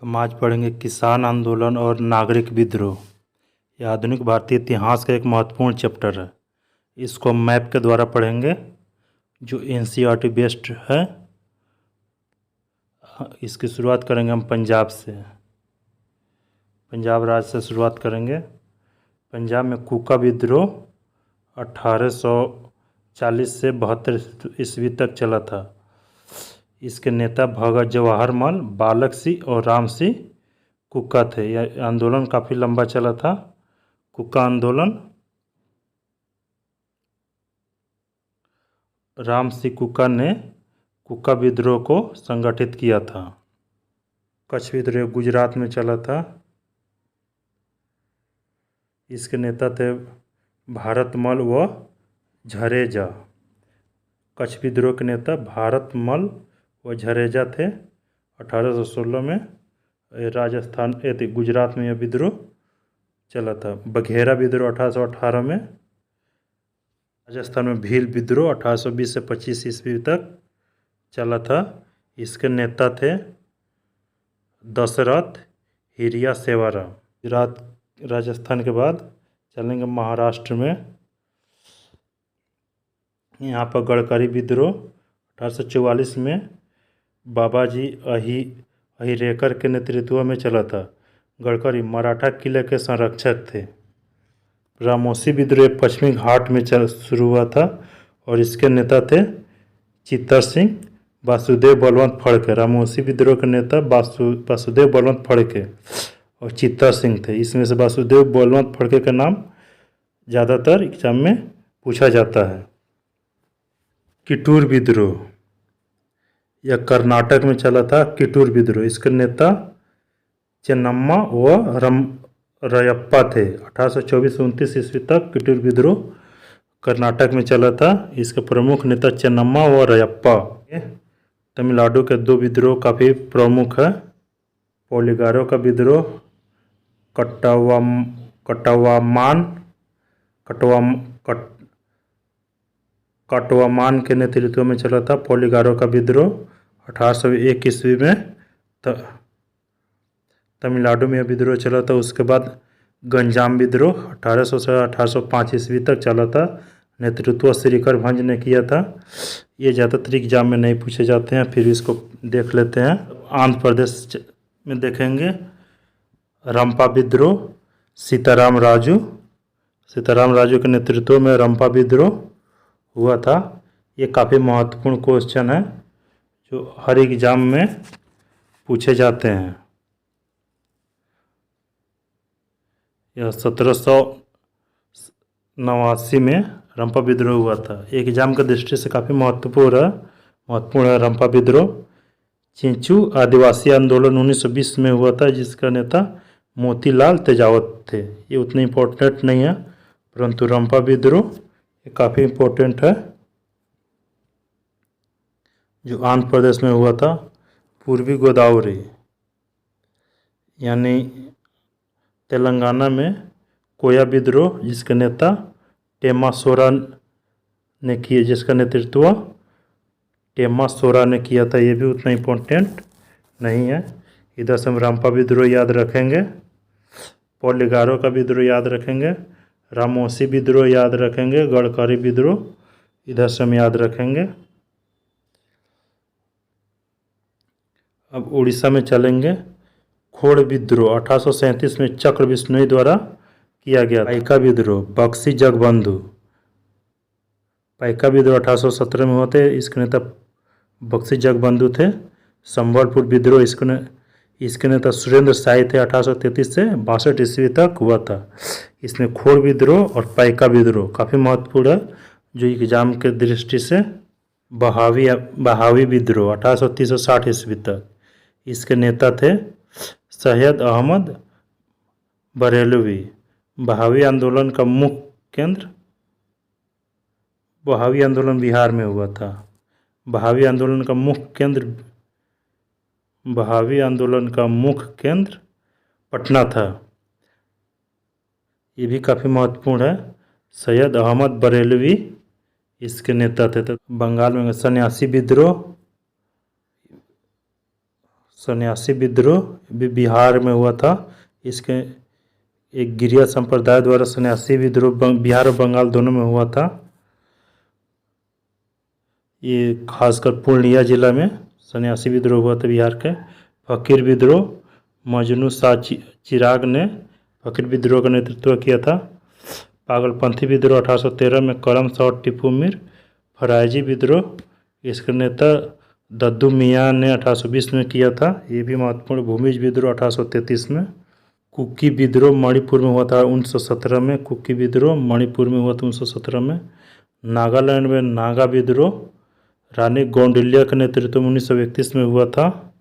हम आज पढ़ेंगे किसान आंदोलन और नागरिक विद्रोह। यह आधुनिक भारतीय इतिहास का एक महत्वपूर्ण चैप्टर है। इसको हम मैप के द्वारा पढ़ेंगे जो एनसीईआरटी बेस्ड है। इसकी शुरुआत करेंगे हम पंजाब से। पंजाब राज्य से शुरुआत करेंगे। पंजाब में कुका विद्रोह 1840 से 72 ईस्वी तक चला था। इसके नेता भगत जवाहर मल, बालक सिंह और राम सिंह कुका थे। यह आंदोलन काफ़ी लंबा चला था। कुका आंदोलन राम सिंह कुका ने कुका विद्रोह को संगठित किया था। कच्छ विद्रोह गुजरात में चला था। इसके नेता थे भारतमल व झरेजा। कच्छ विद्रोह के नेता भारतमल व झरेजा थे। 1816 में राजस्थान गुजरात में यह विद्रोह चला था। बघेरा विद्रोह 1818 में। राजस्थान में भील विद्रोह 1820 से 25 ईस्वी तक चला था। इसके नेता थे दशरथ हिरिया सेवाराम। गुजरात राजस्थान के बाद चलेंगे महाराष्ट्र में। यहाँ पर गडकरी विद्रोह 1844 में बाबाजी अहिरेकर के नेतृत्व में चला था। गडकरी मराठा किले के संरक्षक थे। रामोसी विद्रोह पश्चिमी घाट में शुरू हुआ था और इसके नेता थे चित्तर सिंह, वासुदेव बलवंत फड़के। रामोसी विद्रोह के नेता वासुदेव बलवंत फड़के और चित्तर सिंह थे। इसमें से वासुदेव बलवंत फड़के का नाम ज़्यादातर एग्जाम में पूछा जाता है। किटूर विद्रोह यह कर्नाटक में चला था। किटूर विद्रोह इसके नेता चेन्नम्मा व रयप्पा थे। 1824-29 ईस्वी तक किटूर विद्रोह कर्नाटक में चला था। इसके प्रमुख नेता चेन्नम्मा व रयप्पा। तमिलनाडु के दो विद्रोह काफ़ी प्रमुख है। पोलिगारो का विद्रोह कटवामान के नेतृत्व में चला था। पोलिगारो का विद्रोह 1801 ईस्वी में तमिलनाडु में यह विद्रोह चला था। उसके बाद गंजाम विद्रोह 1800 से 1805 ईस्वी तक चला था। नेतृत्व श्रीकर भंज ने किया था। ये ज़्यादातर एग्जाम में नहीं पूछे जाते हैं, फिर इसको देख लेते हैं। आंध्र प्रदेश में देखेंगे रंपा विद्रोह सीताराम राजू के नेतृत्व में रंपा विद्रोह हुआ था। ये काफ़ी महत्वपूर्ण क्वेश्चन है जो हर एग्जाम में पूछे जाते हैं। यह 1789 में रंपा विद्रोह हुआ था। एग्जाम की दृष्टि से काफ़ी महत्वपूर्ण है रंपा विद्रोह। चिंचू आदिवासी आंदोलन 1920 में हुआ था, जिसका नेता मोतीलाल तेजावत थे। ये उतने इम्पोर्टेंट नहीं है, परंतु रंपा विद्रोह ये काफ़ी इम्पोर्टेंट है जो आंध्र प्रदेश में हुआ था। पूर्वी गोदावरी यानी तेलंगाना में कोया विद्रोह, जिसके नेता टेमा सोरा ने किए, जिसका नेतृत्व टेमा सोरा ने किया था। ये भी उतना इम्पोर्टेंट नहीं है। इधर से हम रंपा विद्रोह याद रखेंगे, पोलिगारो का विद्रोह याद रखेंगे, रामोसी विद्रोह याद रखेंगे, गडकरी विद्रोह इधर से हम याद रखेंगे। अब उड़ीसा में चलेंगे। खोड़ विद्रोह 1837 में चक्र बिश्नोई द्वारा किया गया। पाइका विद्रोह बक्सी जगबंधु। पाइका विद्रोह 1817 में हुआ थे। इसके नेता बक्सी जगबंधु थे। संबलपुर विद्रोह इसके नेता सुरेंद्र शाही थे। 1833 से 62 ईस्वी तक हुआ था। इसमें खोड़ विद्रोह और पाइका विद्रोह काफ़ी महत्वपूर्ण है जो एग्जाम के दृष्टि से। बहावी विद्रोह 1830 से 60 ईस्वी तक। इसके नेता थे सैयद अहमद बरेलवी। बहावी आंदोलन का मुख्य केंद्र बहावी आंदोलन बिहार में हुआ था। बहावी आंदोलन का मुख्य केंद्र पटना था। ये भी काफ़ी महत्वपूर्ण है। सैयद अहमद बरेलवी इसके नेता थे। तो बंगाल में सन्यासी विद्रोह सन्यासी विद्रोह भी बिहार में हुआ था। इसके एक गिरिया संप्रदाय द्वारा सन्यासी विद्रोह बिहार और बंगाल दोनों में हुआ था। ये खासकर पूर्णिया जिला में सन्यासी विद्रोह हुआ था बिहार के। फकीर विद्रोह मजनू शाह चिराग ने फकीर विद्रोह का नेतृत्व किया था। पागलपंथी विद्रोह 1813 में करम शाह और टीपू मीर। फरायजी विद्रोह इसके नेता दद्दू मियाँ ने 1820 में किया था, ये भी महत्वपूर्ण। भूमिज विद्रोह 1833 में। कुकी विद्रोह मणिपुर में हुआ था 1917 में। कुकी विद्रोह मणिपुर में हुआ था 1917 में। नागालैंड में नागा विद्रोह रानी गौंडिल्या के नेतृत्व में 1931 में हुआ था।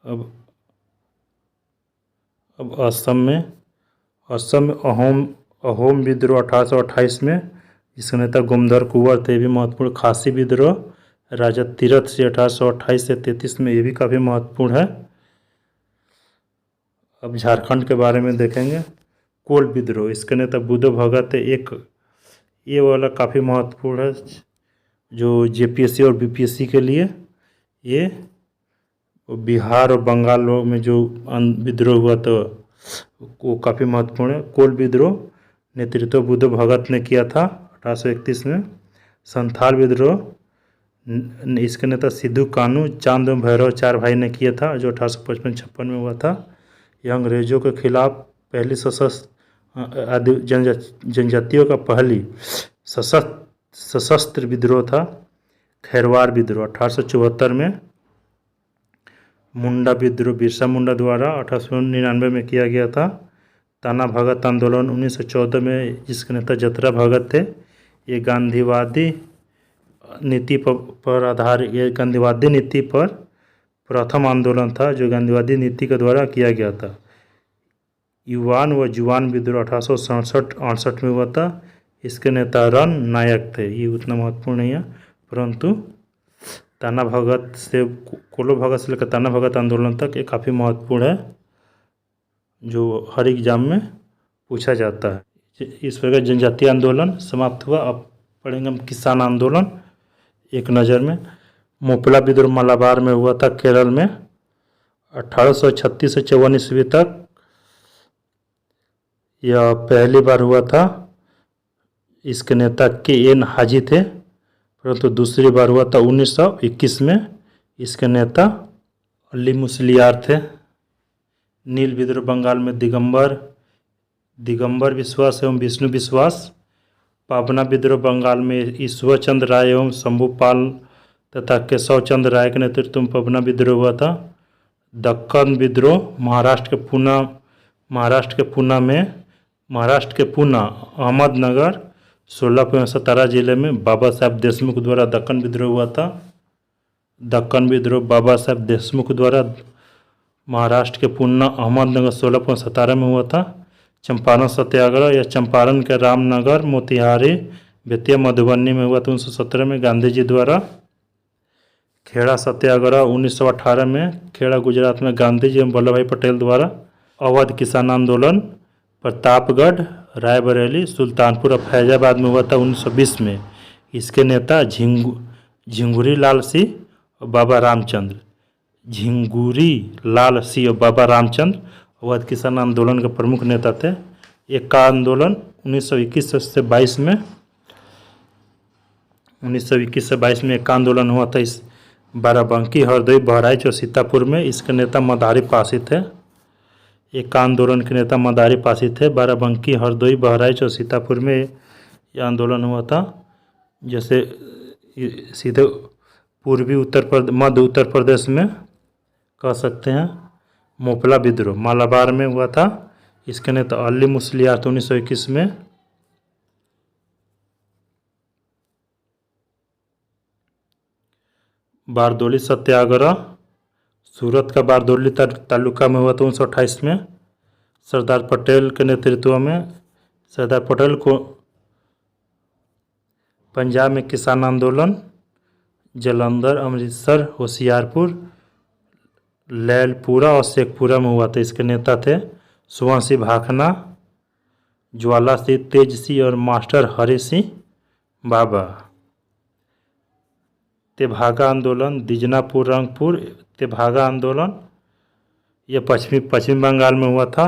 अब असम में अहोम विद्रोह 1828 में, जिसके नेता गोमधर कुंवर थे, भी महत्वपूर्ण। खासी विद्रोह राजा तीरथ से 1828 से 33 में, ये भी काफ़ी महत्वपूर्ण है। अब झारखंड के बारे में देखेंगे। कोल विद्रोह, इसके नेता बुद्धो भगत है। ये वाला काफ़ी महत्वपूर्ण है, जो जेपीएससी और बीपीएससी के लिए। ये बिहार और बंगाल में जो विद्रोह हुआ तो वो काफ़ी महत्वपूर्ण है। कोल विद्रोह नेतृत्व बुद्धो भगत ने किया था 1831 में। संथाल विद्रोह इसके नेता सिद्धू कानू, चांद एवं भैरव चार भाई ने किया था, जो 1855-56 में हुआ था। यह अंग्रेजों के खिलाफ पहली जनजातियों का पहली सशस्त्र विद्रोह था। खैरवार विद्रोह 1874 में। मुंडा विद्रोह बिरसा मुंडा द्वारा 1899 में किया गया था। ताना भगत आंदोलन 1914 में, जिसके नेता जतरा भगत थे। ये गांधीवादी नीति पर आधारित, ये गांधीवादी नीति पर प्रथम आंदोलन था, जो गांधीवादी नीति के द्वारा किया गया था। युवान व जुवान विद्रोह 1867-68 में हुआ था। इसके नेता रन नायक थे। ये उतना महत्वपूर्ण नहीं है, परंतु ताना भगत से कोलो भगत से लेकर ताना भगत आंदोलन तक ये काफ़ी महत्वपूर्ण है, जो हर एग्जाम में पूछा जाता है। इस प्रकार जनजातीय आंदोलन समाप्त हुआ। अब पढ़ेंगे हम किसान आंदोलन एक नज़र में। मोपला विद्रोह मलाबार में हुआ था, केरल में 1836 से 54 ईस्वी तक। यह पहली बार हुआ था। इसके नेता KN हाजी थे, परंतु दूसरी बार हुआ था 1921 में। इसके नेता अली मुसलियार थे। नील विद्रोह बंगाल में दिगंबर विश्वास एवं विष्णु विश्वास। पाबना विद्रोह बंगाल में ईश्वर चंद्र राय एवं शंभुपाल तथा केशव चंद्र राय के नेतृत्व में पबना विद्रोह हुआ था। दक्कन विद्रोह महाराष्ट्र के पूना अहमदनगर सोलापुर 17 जिले में बाबा साहेब देशमुख द्वारा दक्कन विद्रोह हुआ था। दक्कन विद्रोह बाबा साहेब देशमुख द्वारा महाराष्ट्र के पूना अहमदनगर सोलापुर 17 में हुआ था। चंपारण सत्याग्रह या चंपारण के रामनगर मोतिहारी बेतिया मधुबनी में हुआ था 1917 में, गांधी जी द्वारा। खेड़ा सत्याग्रह 1918 में, खेड़ा गुजरात में, गांधी जी एवं वल्लभ भाई पटेल द्वारा। अवध किसान आंदोलन प्रतापगढ़, रायबरेली, सुल्तानपुर और फैजाबाद में हुआ था 1920 में। इसके नेता झिंगुरी लाल सिंह और बाबा रामचंद्र। झिंगुरी लाल सिंह और बाबा रामचंद्र अवध किसान आंदोलन के प्रमुख नेता थे। एक का आंदोलन 1921 से 22 में, 1921 से 22 में एक का आंदोलन हुआ था इस बाराबंकी, हरदोई, बहराइच और सीतापुर में। इसके नेता मदारी पासी थे। एक आंदोलन के नेता मदारी पासी थे। बाराबंकी, हरदोई, बहराइच और सीतापुर में यह आंदोलन हुआ था। जैसे सीधे मध्य उत्तर प्रदेश में कह सकते हैं। मोपला विद्रोह मालाबार में हुआ था। इसके नेता अली मुसलियार 1921 में। बारदोली सत्याग्रह सूरत का बारदोली तालुका में हुआ था 1928 में, सरदार पटेल के नेतृत्व में। सरदार पटेल को पंजाब में किसान आंदोलन जलंधर, अमृतसर, होशियारपुर, लैलपुरा और शेखपुरा में हुआ था। इसके नेता थे सुवर्ण सिंह भाखना, ज्वाला सिंह, तेज सिंह और मास्टर हरि सिंह बाबा। तेभागा आंदोलन, दिजनापुर रंगपुर तेभागा आंदोलन, यह पश्चिमी बंगाल में हुआ था।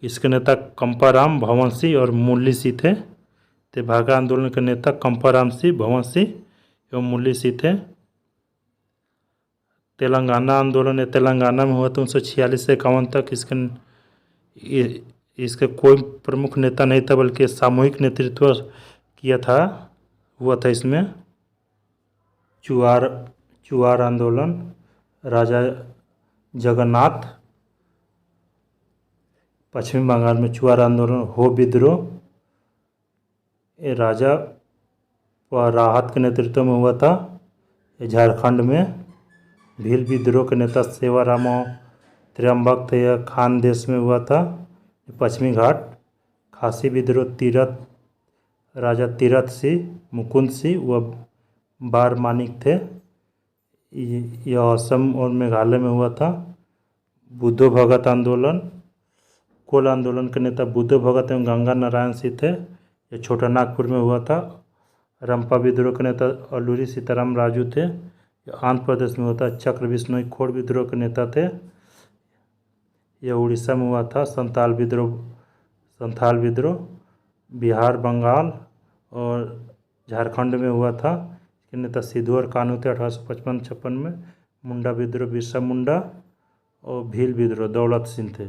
इसके नेता कंपाराम, भवन सिंह और मुरली सिंह थे। तेभागा आंदोलन के नेता कंपाराम सिंह, भवन सिंह एवं मुरली सिंह थे। तेलंगाना आंदोलन, ये तेलंगाना में हुआ था 1946 से 51 तक। इसके कोई प्रमुख नेता नहीं था, बल्कि सामूहिक नेतृत्व किया था, हुआ था इसमें। चुआर आंदोलन, राजा जगन्नाथ, पश्चिमी बंगाल में चुआर आंदोलन। हो विद्रोह, ये राजा राहत के नेतृत्व में हुआ था, ये झारखंड में। भील विद्रोह के नेता सेवाराम त्र्यंबक थे, यह खान देश में हुआ था, पश्चिमी घाट। खासी विद्रोह राजा तीरथ सिंह, मुकुंद सिंह व बारमानिक थे, यह असम और मेघालय में हुआ था। बुद्धो भगत आंदोलन, कोल आंदोलन के नेता बुद्धो भगत एवं गंगा नारायण सिंह थे, यह छोटा नागपुर में हुआ था। रंपा विद्रोह के नेता अल्लूरी सीताराम राजू थे, यह आंध्र प्रदेश में होता है। चक्र बिश्नोई खोड़ विद्रोह के नेता थे, यह उड़ीसा में हुआ था। संथाल विद्रोह बिहार, बंगाल और झारखंड में हुआ था। इसके नेता सिद्धू और कान्हू थे 1855-56 में। मुंडा विद्रोह बिरसा मुंडा और भील विद्रोह दौलत सिंह थे।